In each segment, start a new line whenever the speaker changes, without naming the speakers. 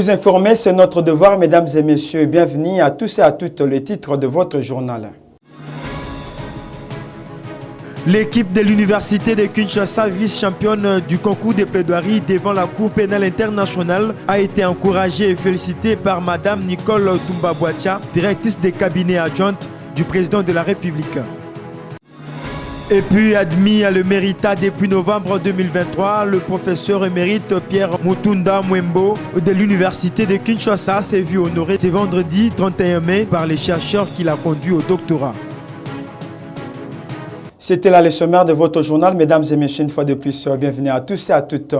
Vous informer, c'est notre devoir, mesdames et messieurs. Bienvenue à tous et à toutes les titres de votre journal. L'équipe de l'Université de Kinshasa, vice-championne du concours de plaidoirie devant la Cour pénale internationale, a été encouragée et félicitée par Madame Nicole Tumba-Boatia, directrice des cabinets adjointes du président de la République. Et puis admis à le méritat depuis novembre 2023, le professeur émérite Pierre Mutunda Mwembo de l'Université de Kinshasa s'est vu honoré ce vendredi 31 mai par les chercheurs qui l'ont conduit au doctorat. C'était là le sommaire de votre journal. Mesdames et messieurs, une fois de plus, bienvenue à tous et à toutes.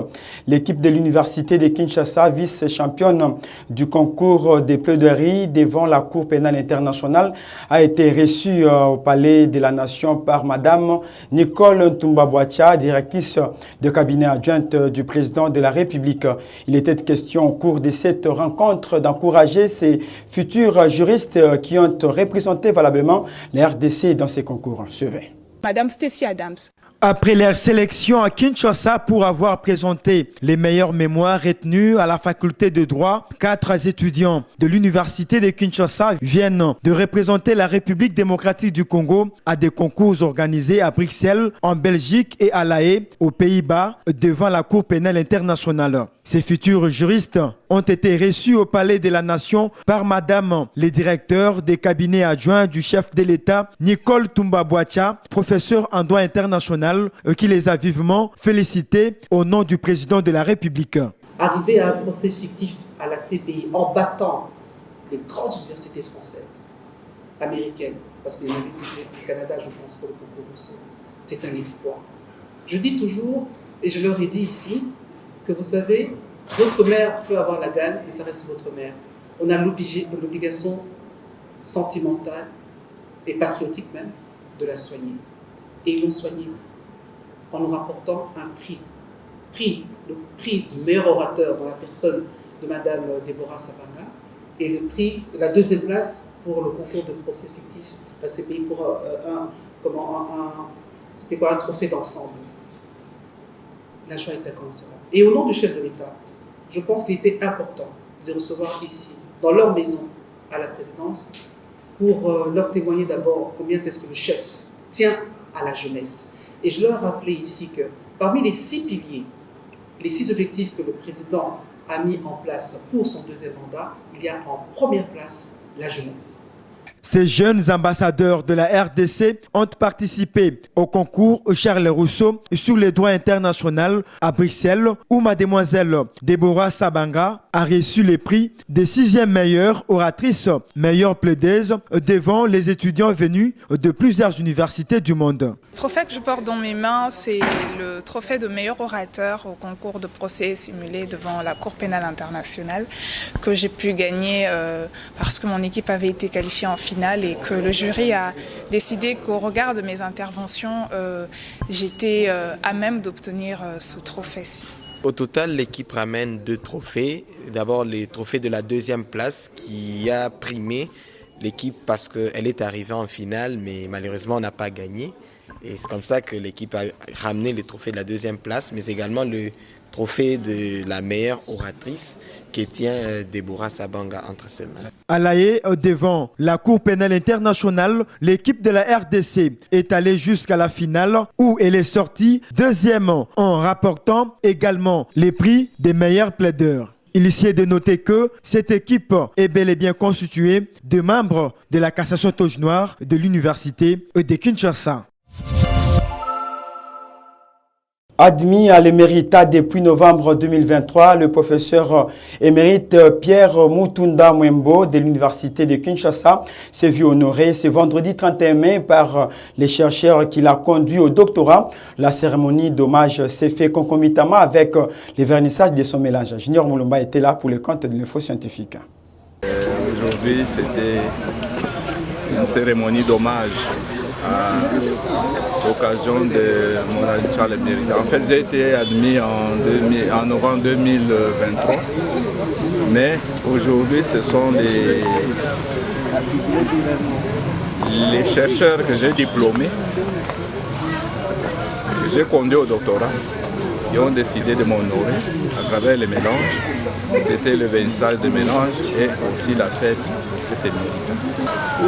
L'équipe de l'Université de Kinshasa, vice-championne du concours des plaidoiries devant la Cour pénale internationale, a été reçue au Palais de la Nation par Madame Nicole Ntumba-Boatia, directrice de cabinet adjointe du président de la République. Il était question au cours de cette rencontre d'encourager ces futurs juristes qui ont représenté valablement la RDC dans ces concours. Suivez.
Madame Stacy Adams.
Après leur sélection à Kinshasa pour avoir présenté les meilleures mémoires retenues à la faculté de droit, 4 étudiants de l'Université de Kinshasa viennent de représenter la République démocratique du Congo à des concours organisés à Bruxelles, en Belgique et à La Haye, aux Pays-Bas, devant la Cour pénale internationale. Ces futurs juristes ont été reçus au Palais de la Nation par Madame le directeur des cabinets adjoints du chef de l'État, Nicole Tumba-Boatia, professeur en droit international, qui les a vivement félicités au nom du président de la République.
Arriver à un procès fictif à la CPI en battant les grandes universités françaises, américaines, parce qu'il y en avait du Canada, je pense, pour le concours Rousseau, c'est un exploit. Je dis toujours, et je leur ai dit ici, que vous savez, votre mère peut avoir la gale, mais ça reste votre mère. On a l'obligation sentimentale et patriotique même de la soigner. Et ils l'ont soignée en nous rapportant un prix, le prix du meilleur orateur dans la personne de Madame Deborah Sabanga et le prix de la deuxième place pour le concours de procès fictif à ces pays pour c'était quoi, un trophée d'ensemble. La joie est incommensurable. Et au nom du chef de l'État, je pense qu'il était important de recevoir ici, dans leur maison, à la présidence, pour leur témoigner d'abord combien est-ce que le chef tient à la jeunesse. Et je leur ai rappelé ici que parmi les 6 piliers, les 6 objectifs que le président a mis en place pour son deuxième mandat, il y a en première place la jeunesse.
Ces jeunes ambassadeurs de la RDC ont participé au concours Charles Rousseau sur les droits internationaux à Bruxelles, où mademoiselle Deborah Sabanga a reçu les prix des 6e meilleure oratrice, meilleure plaideuse devant les étudiants venus de plusieurs universités du monde.
Le trophée que je porte dans mes mains, c'est le trophée de meilleur orateur au concours de procès simulé devant la Cour pénale internationale que j'ai pu gagner parce que mon équipe avait été qualifiée en finale et que le jury a décidé qu'au regard de mes interventions, j'étais à même d'obtenir ce trophée-ci.
Au total, l'équipe ramène 2 trophées. D'abord, les trophées de la 2e place qui a primé l'équipe parce qu'elle est arrivée en finale, mais malheureusement, on n'a pas gagné. Et c'est comme ça que l'équipe a ramené le trophée de la 2e place, mais également le trophée de la meilleure oratrice qui tient Deborah Sabanga entre ses mains.
À La Haye, devant la Cour pénale internationale, l'équipe de la RDC est allée jusqu'à la finale où elle est sortie 2e en rapportant également les prix des meilleurs plaideurs. Il est de noter que cette équipe est bel et bien constituée de membres de la cassation toge noire de l'Université de Kinshasa. Admis à l'éméritat depuis novembre 2023, le professeur émérite Pierre Mutunda Mwembo de l'Université de Kinshasa s'est vu honoré ce vendredi 31 mai par les chercheurs qui l'ont conduit au doctorat. La cérémonie d'hommage s'est faite concomitamment avec le vernissage de son mélange. Junior Moulumba était là pour le compte de l'info scientifique.
Aujourd'hui, c'était une cérémonie d'hommage à l'occasion de mon admission à l'émérita. En fait, j'ai été admis en novembre 2023, mais aujourd'hui, ce sont les chercheurs que j'ai diplômés, que j'ai conduits au doctorat. qui ont décidé de m'honorer à travers les mélanges. C'était le vernissage de mélange et aussi la fête de cette émérite.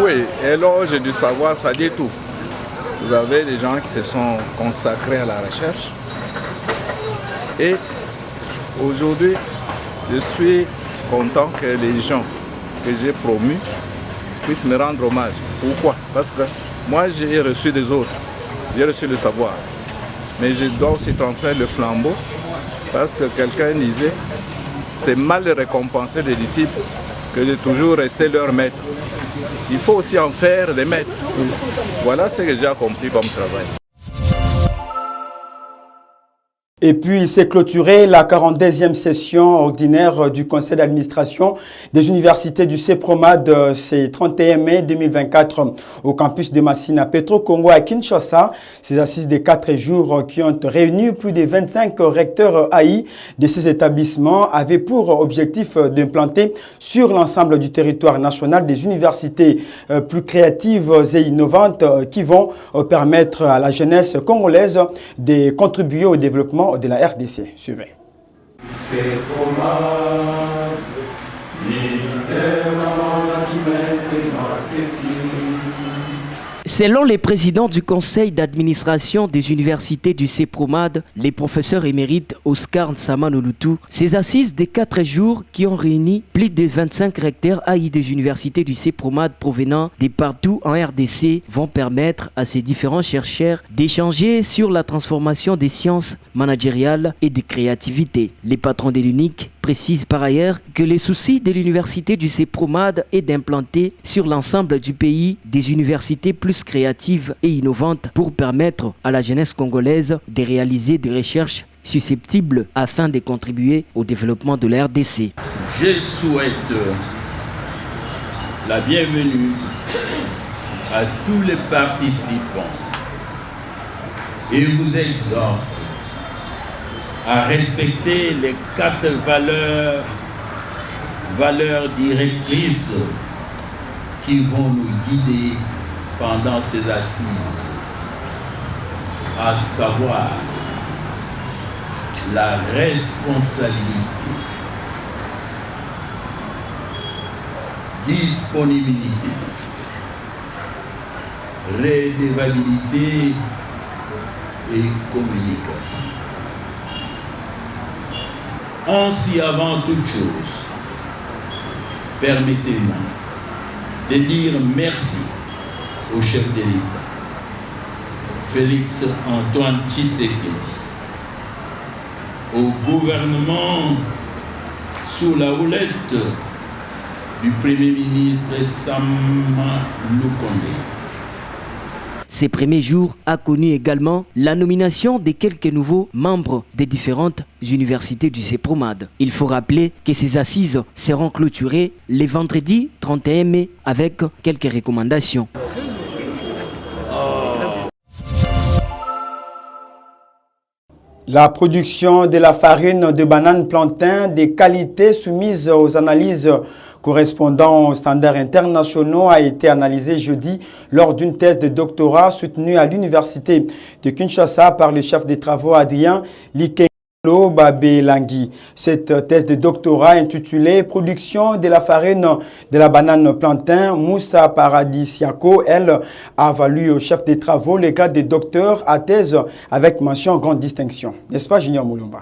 Oui, éloge du savoir, ça dit tout. Vous avez des gens qui se sont consacrés à la recherche. Et aujourd'hui, je suis content que les gens que j'ai promus puissent me rendre hommage. Pourquoi? Parce que moi, j'ai reçu des autres. J'ai reçu le savoir. Mais je dois aussi transmettre le flambeau parce que quelqu'un disait c'est mal de récompenser des disciples que de toujours rester leur maître. Il faut aussi en faire des maîtres. Voilà ce que j'ai accompli comme travail.
Et puis, s'est clôturée la 42e session ordinaire du conseil d'administration des universités du CEPROMAD, c'est 31 mai 2024 au campus de Massina Petro-Congo à Kinshasa. Ces assises de 4 jours qui ont réuni plus de 25 recteurs AI de ces établissements avaient pour objectif d'implanter sur l'ensemble du territoire national des universités plus créatives et innovantes qui vont permettre à la jeunesse congolaise de contribuer au développement de la RDC. Suivez.
Selon les présidents du conseil d'administration des universités du CEPROMAD, les professeurs émérites Oscar Nsama-Nolutu, ces assises des 4 jours qui ont réuni plus de 25 recteurs AI des universités du CEPROMAD provenant de partout en RDC vont permettre à ces différents chercheurs d'échanger sur la transformation des sciences managériales et de créativité. Les patrons de l'UNIC précisent par ailleurs que les soucis de l'université du CEPROMAD est d'implanter sur l'ensemble du pays des universités plus créatives et innovantes pour permettre à la jeunesse congolaise de réaliser des recherches susceptibles afin de contribuer au développement de la RDC.
Je souhaite la bienvenue à tous les participants et vous exhorte à respecter les 4 valeurs directrices qui vont nous guider pendant ces assises, à savoir la responsabilité, disponibilité, redevabilité et communication. Ainsi, avant toute chose, permettez-moi de dire merci au chef de l'État, Félix Antoine Tshisekedi, au gouvernement sous la houlette du Premier ministre Sama Lukonde.
Ces premiers jours a connu également la nomination de quelques nouveaux membres des différentes universités du CEPROMAD. Il faut rappeler que ces assises seront clôturées le vendredi 31 mai avec quelques recommandations.
La production de la farine de banane plantain de qualité soumise aux analyses correspondant aux standards internationaux a été analysée jeudi lors d'une thèse de doctorat soutenue à l'université de Kinshasa par le chef des travaux Adrien Likengelo Babelangi. Cette thèse de doctorat intitulée « Production de la farine de la banane plantain Moussa Paradisiako », elle a valu au chef des travaux le grade de docteur à thèse avec mention grande distinction. N'est-ce pas, Junior Moulumba?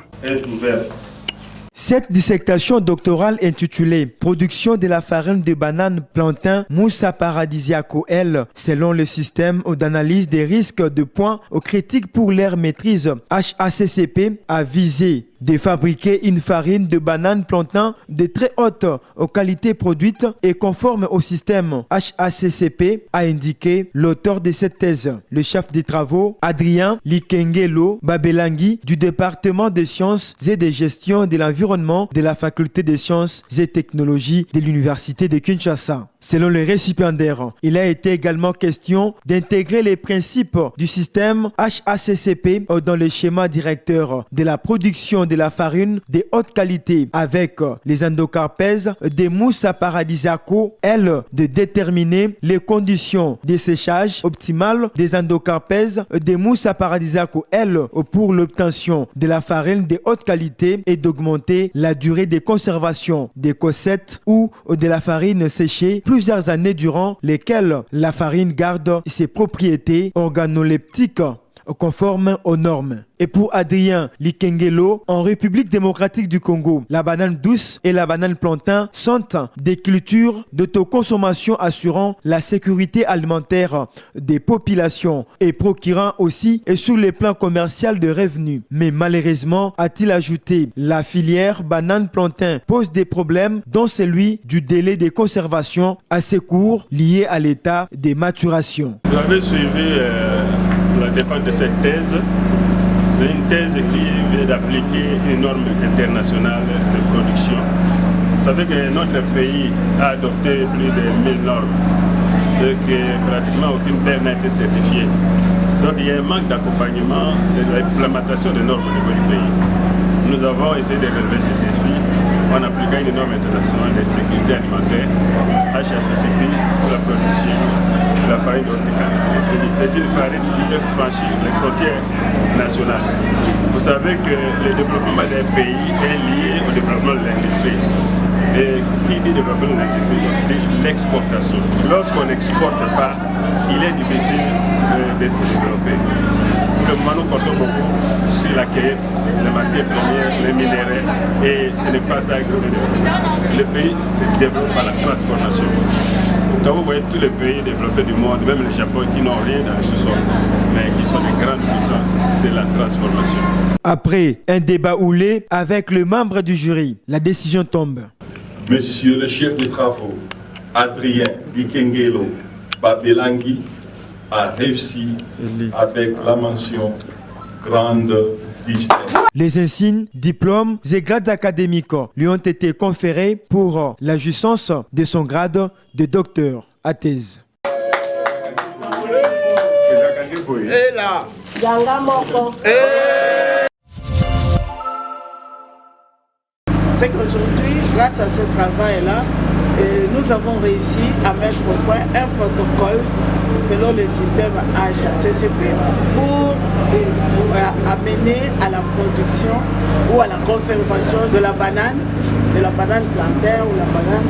Cette dissertation doctorale intitulée « Production de la farine de banane plantain Moussa Paradisiako L » selon le système d'analyse des risques de points aux critiques pour leur maîtrise HACCP a visé de fabriquer une farine de banane plantain de très haute qualité produite et conforme au système HACCP, a indiqué l'auteur de cette thèse, le chef des travaux Adrien Likengelo Babelangi du département des sciences et de gestion de l'environnement de la faculté des sciences et technologies de l'université de Kinshasa. Selon le récipiendaire, il a été également question d'intégrer les principes du système HACCP dans le schéma directeur de la production de la farine de haute qualité avec les endocarpes des mousses paradisiaco, elle, de déterminer les conditions de séchage optimales des endocarpes des mousses paradisiaco, elle, pour l'obtention de la farine de haute qualité et d'augmenter la durée de conservation des cossettes ou de la farine séchée plusieurs années durant lesquelles la farine garde ses propriétés organoleptiques conformes aux normes. Et pour Adrien Likengelo, en République démocratique du Congo, la banane douce et la banane plantain sont des cultures d'autoconsommation assurant la sécurité alimentaire des populations et procurant aussi et sur le plan commercial de revenus. Mais malheureusement, a-t-il ajouté, la filière banane plantain pose des problèmes dont celui du délai de conservation assez court lié à l'état de maturation.
Vous avez suivi la défense de cette thèse. C'est une thèse qui vient d'appliquer une norme internationale de production. Vous savez que notre pays a adopté plus de 1000 normes et que pratiquement aucune terre n'a été certifiée. Donc il y a un manque d'accompagnement de l'implémentation des normes au niveau du pays. Nous avons essayé de relever ce défi en appliquant une norme internationale de sécurité alimentaire, HACCP, pour la production de la farine de haute qualité. C'est une farine qui peut franchir les frontières nationales. Vous savez que le développement d'un pays est lié au développement de l'industrie. Et qui dit développement de l'industrie, dit l'exportation. Lorsqu'on n'exporte pas, il est difficile de se développer. Pour le moment, nous comptons beaucoup sur la cueillette, les matières premières, les minéraux, et ce n'est pas ça que nous développons. Le pays se développe par la transformation. Quand vous voyez tous les pays développés du monde, même le Japon, qui n'ont rien dans le sous-sol, mais qui sont des grandes puissances, c'est la transformation.
Après un débat houlé avec le membre du jury, la décision tombe.
Monsieur le chef de travaux, Adrien Likengelo Babelangui, a réussi avec la mention grande distinction.
Les insignes, diplômes et grades académiques lui ont été conférés pour la jouissance de son grade de docteur à thèse.
C'est qu'aujourd'hui, grâce à ce travail-là, nous avons réussi à mettre au point un protocole selon le système HACCP pour amener à la production ou à la conservation de la banane plantain ou la banane,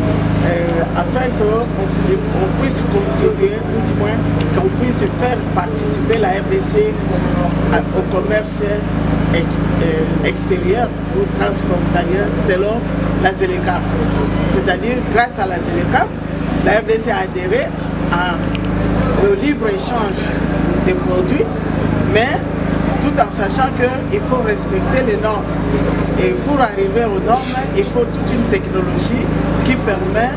afin qu'on puisse contribuer, ou du moins qu'on puisse faire participer la RDC au commerce extérieur ou transfrontalier selon la ZLECAf. C'est-à-dire, grâce à la ZLECAf, la RDC a adhéré au libre-échange des produits, mais tout en sachant qu'il faut respecter les normes. Et pour arriver aux normes, il faut toute une technologie qui permet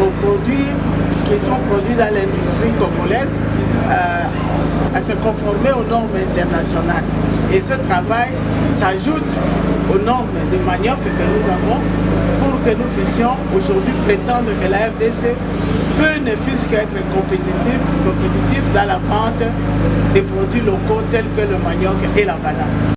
aux produits qui sont produits dans l'industrie congolaise à se conformer aux normes internationales. Et ce travail s'ajoute aux normes de manioc que nous avons pour que nous puissions aujourd'hui prétendre que la RDC peut ne fût-ce qu'être compétitive dans la vente des produits locaux tels que le manioc et la banane.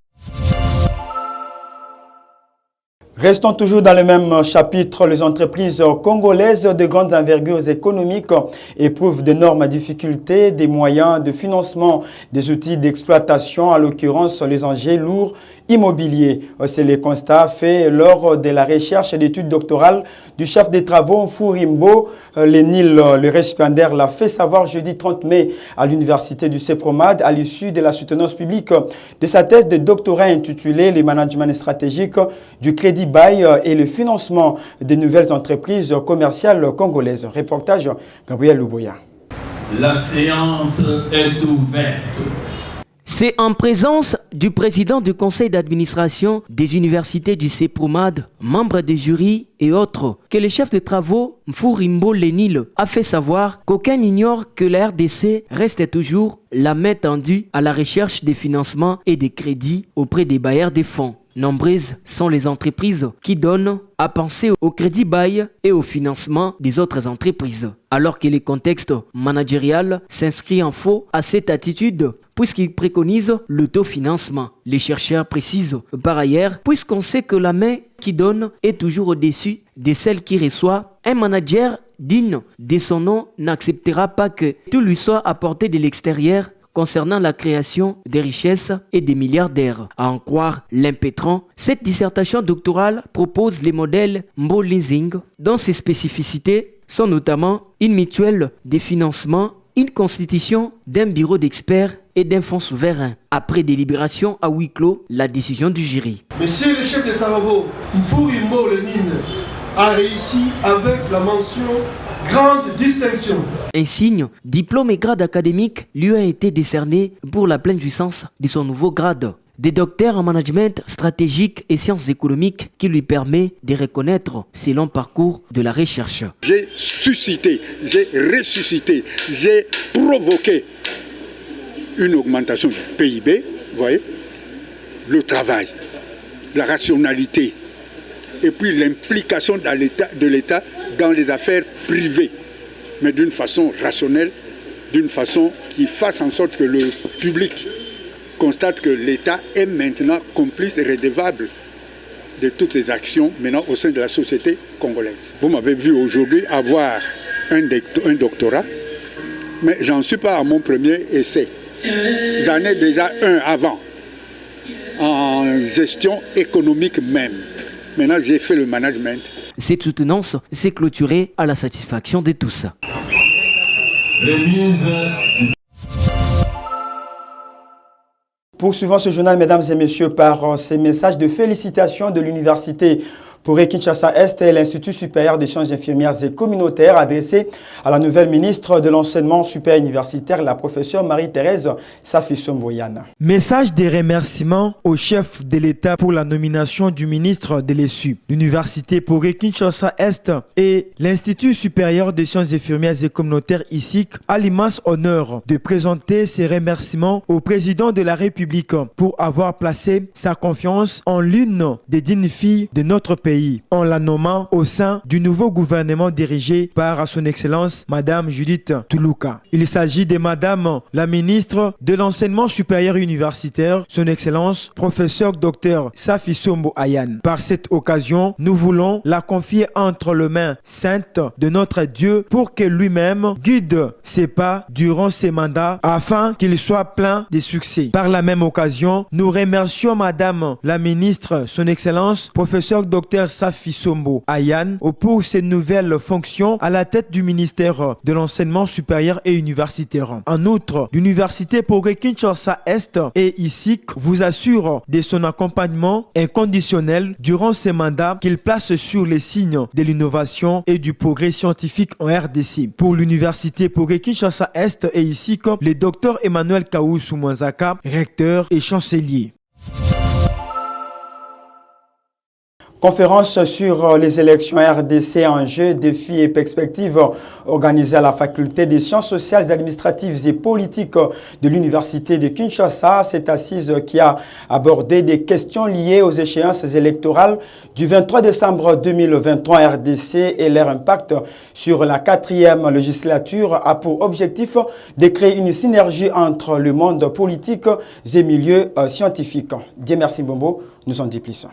Restons toujours dans le même chapitre. Les entreprises congolaises de grandes envergures économiques éprouvent d'énormes difficultés, des moyens de financement, des outils d'exploitation, en l'occurrence les enjeux lourds immobiliers. C'est le constat fait lors de la recherche d'études doctorales du chef des travaux Mfurimbo Lenil. Le récipiendaire l'a fait savoir jeudi 30 mai à l'université du CEPROMAD à l'issue de la soutenance publique de sa thèse de doctorat intitulée « Les managements stratégiques du crédit bail et le financement des nouvelles entreprises commerciales congolaises ». Reportage Gabriel Luboya.
La séance est ouverte.
C'est en présence du président du conseil d'administration des universités du CEPROMAD, membres des jurys et autres, que le chef de travaux Mfurimbo Lenil a fait savoir qu'aucun n'ignore que la RDC reste toujours la main tendue à la recherche des financements et des crédits auprès des bailleurs des fonds. Nombreuses sont les entreprises qui donnent à penser au crédit bail et au financement des autres entreprises. Alors que le contexte managérial s'inscrit en faux à cette attitude puisqu'il préconise l'autofinancement. Les chercheurs précisent par ailleurs, puisqu'on sait que la main qui donne est toujours au-dessus de celle qui reçoit, un manager digne de son nom n'acceptera pas que tout lui soit apporté de l'extérieur concernant la création des richesses et des milliardaires. À en croire l'impétrant, cette dissertation doctorale propose les modèles Mbo Leasing, dont ses spécificités sont notamment une mutuelle de financement, une constitution d'un bureau d'experts et d'un fonds souverain. Après délibération à huis clos, la décision du jury.
Monsieur le chef de travaux, Mfuri Mbo Lenine a réussi avec la mention grande distinction.
Un signe, diplôme et grade académique lui a été décerné pour la pleine jouissance de son nouveau grade. Des docteurs en management stratégique et sciences économiques qui lui permet de reconnaître ses longs parcours de la recherche.
J'ai suscité, j'ai ressuscité, j'ai provoqué une augmentation du PIB, vous voyez, le travail, la rationalité et puis l'implication de l'État dans les affaires privées, mais d'une façon rationnelle, d'une façon qui fasse en sorte que le public constate que l'État est maintenant complice et redevable de toutes ces actions maintenant au sein de la société congolaise. Vous m'avez vu aujourd'hui avoir un doctorat, mais j'en suis pas à mon premier essai. J'en ai déjà un avant, en gestion économique même. Maintenant, j'ai fait le management.
Cette soutenance s'est clôturée à la satisfaction de tous.
Poursuivons ce journal, mesdames et messieurs, par ces messages de félicitations de l'université Poré Kinshasa-Est et l'Institut supérieur des sciences infirmières et communautaires adressés à la nouvelle ministre de l'enseignement supérieur universitaire, la professeure Marie-Thérèse Safi-Somboyana. Message de remerciements au chef de l'État pour la nomination du ministre de l'ESU. L'université Poré Kinshasa-Est et l'Institut supérieur des sciences infirmières et communautaires ISIC a l'immense honneur de présenter ces remerciements au président de la République pour avoir placé sa confiance en l'une des dignes filles de notre pays, en la nommant au sein du nouveau gouvernement dirigé par son Excellence Madame Judith Toulouka. Il s'agit de Madame la ministre de l'enseignement supérieur universitaire, son Excellence Professeur Dr Safi Sombo Ayan. Par cette occasion, nous voulons la confier entre les mains saintes de notre Dieu pour que lui-même guide ses pas durant ses mandats afin qu'il soit plein de succès. Par la même occasion, nous remercions Madame la ministre, son Excellence Professeur Dr Safi Sombo Ayan pour ses nouvelles fonctions à la tête du ministère de l'enseignement supérieur et universitaire. En outre, l'université Poré Kinshasa-Est et ISIC vous assure de son accompagnement inconditionnel durant ces mandats qu'il place sur les signes de l'innovation et du progrès scientifique en RDC. Pour l'université Poré Kinshasa-Est et ISIC, le docteur Emmanuel Kaoussou Mwanzaka, recteur et chancelier. Conférence sur les élections RDC, enjeux, défis et perspectives organisée à la faculté des sciences sociales, administratives et politiques de l'université de Kinshasa. Cette assise qui a abordé des questions liées aux échéances électorales du 23 décembre 2023 RDC et leur impact sur la 4e législature a pour objectif de créer une synergie entre le monde politique et milieux scientifiques. Dieu merci Bombo, nous en dit plus.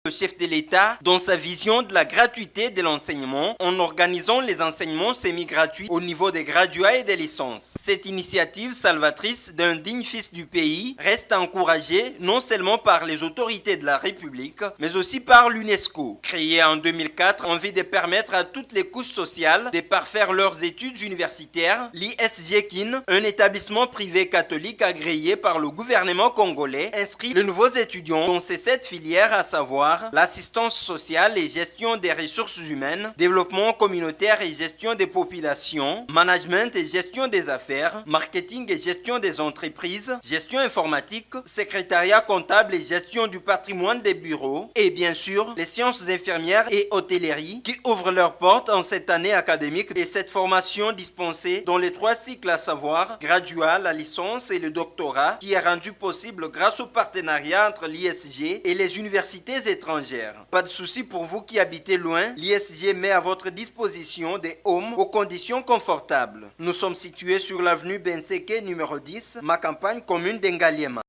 Le chef de l'État dans sa vision de la gratuité de l'enseignement en organisant les enseignements semi-gratuits au niveau des graduats et des licences. Cette initiative salvatrice d'un digne fils du pays reste encouragée non seulement par les autorités de la République, mais aussi par l'UNESCO. Créée en 2004 en vue de permettre à toutes les couches sociales de parfaire leurs études universitaires, l'ISGKIN, un établissement privé catholique agréé par le gouvernement congolais, inscrit les nouveaux étudiants dans ces 7 filières, à savoir l'assistance sociale et gestion des ressources humaines, développement communautaire et gestion des populations, management et gestion des affaires, marketing et gestion des entreprises, gestion informatique, secrétariat comptable et gestion du patrimoine des bureaux, et bien sûr les sciences infirmières et hôtellerie qui ouvrent leurs portes en cette année académique et cette formation dispensée dans les 3 cycles, à savoir graduat, la licence et le doctorat, qui est rendu possible grâce au partenariat entre l'ISG et les universités étrangères étrangères. Pas de souci pour vous qui habitez loin, l'ISG met à votre disposition des homes aux conditions confortables. Nous sommes situés sur l'avenue Benseke numéro 10, ma campagne commune d'Engaliema.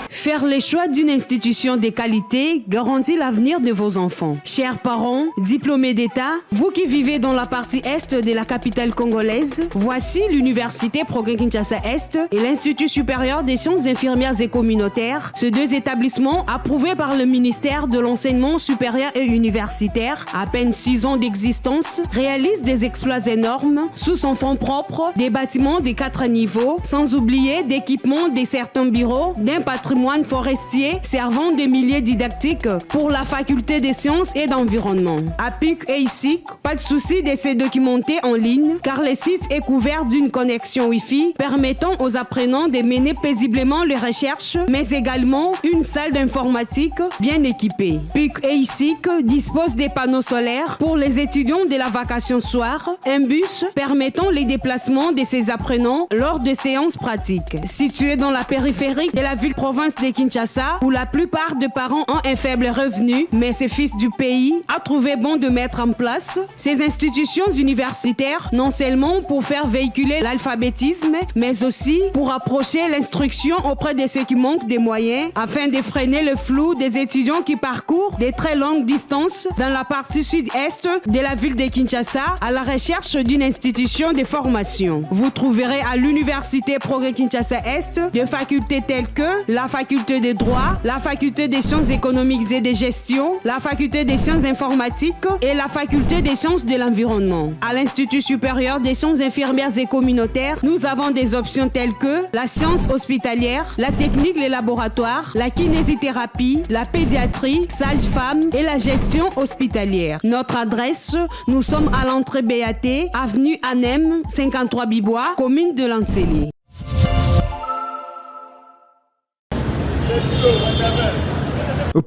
Faire le choix d'une institution de qualité garantit l'avenir de vos enfants. Chers parents, diplômés d'État, vous qui vivez dans la partie Est de la capitale congolaise, voici l'Université Progrès Kinshasa Est et l'Institut supérieur des sciences infirmières et communautaires. Ces deux établissements, approuvés par le ministère de l'Enseignement supérieur et universitaire, à peine 6 ans d'existence, réalisent des exploits énormes sous son fonds propre, des bâtiments de 4 niveaux, sans oublier d'équipements de certains bureaux, d'un patrimoine forestier servant de milliers didactiques pour la faculté des sciences et d'environnement. À PUC et ISIC, pas de souci de se documenter en ligne car le site est couvert d'une connexion Wi-Fi permettant aux apprenants de mener paisiblement les recherches, mais également une salle d'informatique bien équipée. PUC et ISIC disposent des panneaux solaires pour les étudiants de la vacation soir, un bus permettant les déplacements de ces apprenants lors de séances pratiques. Situé dans la périphérie de la ville-province de Kinshasa, où la plupart des parents ont un faible revenu, mais ce fils du pays a trouvé bon de mettre en place ces institutions universitaires, non seulement pour faire véhiculer l'alphabétisme, mais aussi pour approcher l'instruction auprès de ceux qui manquent des moyens, afin de freiner le flou des étudiants qui parcourent des très longues distances dans la partie sud-est de la ville de Kinshasa à la recherche d'une institution de formation. Vous trouverez à l'Université Progrès Kinshasa Est des facultés telles que la faculté des droits, la faculté des sciences économiques et de gestion, la faculté des sciences informatiques et la faculté des sciences de l'environnement. À l'Institut supérieur des sciences infirmières et communautaires, nous avons des options telles que la science hospitalière, la technique, les laboratoires, la kinésithérapie, la pédiatrie, sage-femme et la gestion hospitalière. Notre adresse, nous sommes à l'entrée BAT, avenue Anem, 53 Bibois, commune de Lanceli.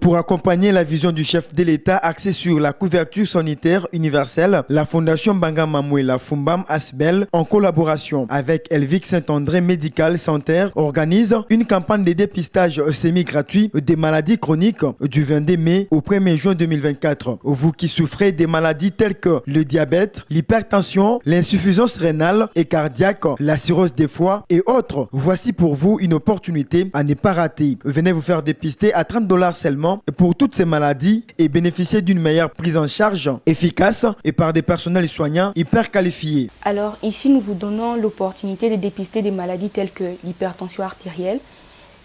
Pour accompagner la vision du chef de l'État axée sur la couverture sanitaire universelle, la Fondation Mbanga Mamou et la Fumbam Asbel, en collaboration avec Elvic Saint-André Medical Center, organise une campagne de dépistage semi-gratuit des maladies chroniques du 22 mai au 1er juin 2024. Vous qui souffrez des maladies telles que le diabète, l'hypertension, l'insuffisance rénale et cardiaque, la cirrhose des foies et autres, voici pour vous une opportunité à ne pas rater. Venez vous faire dépister à $30 seulement pour toutes ces maladies et bénéficier d'une meilleure prise en charge efficace et par des personnels soignants hyper qualifiés.
Alors ici, nous vous donnons l'opportunité de dépister des maladies telles que l'hypertension artérielle,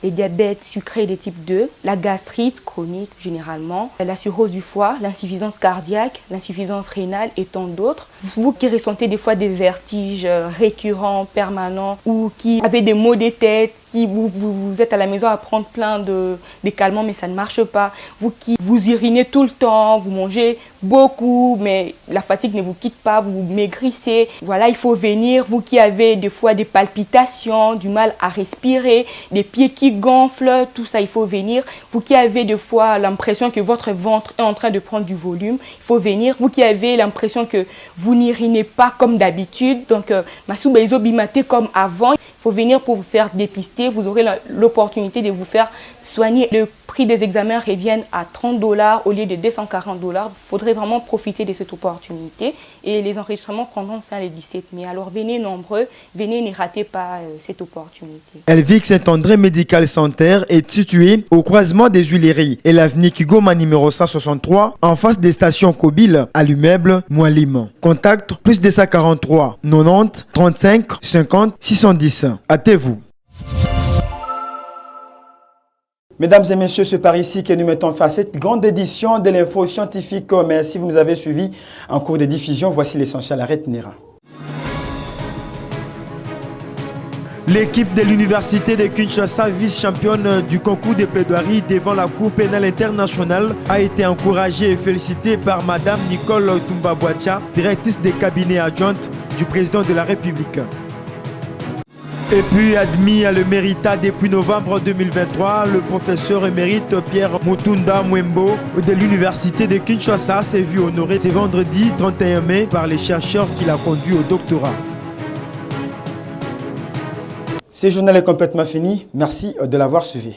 les diabètes sucrés de type 2, la gastrite chronique généralement, la cirrhose du foie, l'insuffisance cardiaque, l'insuffisance rénale et tant d'autres. Vous qui ressentez des fois des vertiges récurrents, permanents ou qui avez des maux de tête, qui vous êtes à la maison à prendre plein de calmants mais ça ne marche pas. Vous qui vous urinez tout le temps, vous mangez beaucoup mais la fatigue ne vous quitte pas, vous maigrissez. Voilà, il faut venir. Vous qui avez des fois des palpitations, du mal à respirer, des pieds qui gonflent, tout ça, il faut venir. Vous qui avez des fois l'impression que votre ventre est en train de prendre du volume, il faut venir. Vous qui avez l'impression que vous n'urinez pas comme d'habitude, donc Masouba Isobimate comme avant, il faut venir pour vous faire dépister. Vous aurez l'opportunité de vous faire soigner. Le prix des examens reviennent à $30 au lieu de $240. Il faudrait vraiment profiter de cette opportunité et les enregistrements prendront fin le 17 mai. Alors venez nombreux, venez, ne ratez pas cette opportunité.
Elvic Saint-André Medical Center est situé au croisement des Huileries et l'avenue Kigoma numéro 163 en face des stations Kobil à l'immeuble Moualim. Contact +243 90 35 50 610. Hâtez-vous. Mesdames et messieurs, c'est par ici que nous mettons fin à cette grande édition de l'info scientifique. Merci, vous nous avez suivis en cours de diffusion. Voici l'essentiel à retenir. L'équipe de l'Université de Kinshasa, vice-championne du concours de plaidoirie devant la Cour pénale internationale, a été encouragée et félicitée par Madame Nicole Toumba-Boatia, directrice des cabinets adjointes du président de la République. Et puis admis à le mérita depuis novembre 2023, le professeur émérite Pierre Mutunda Mwembo de l'Université de Kinshasa s'est vu honoré ce vendredi 31 mai par les chercheurs qui l'ont conduit au doctorat. Ce journal est complètement fini. Merci de l'avoir suivi.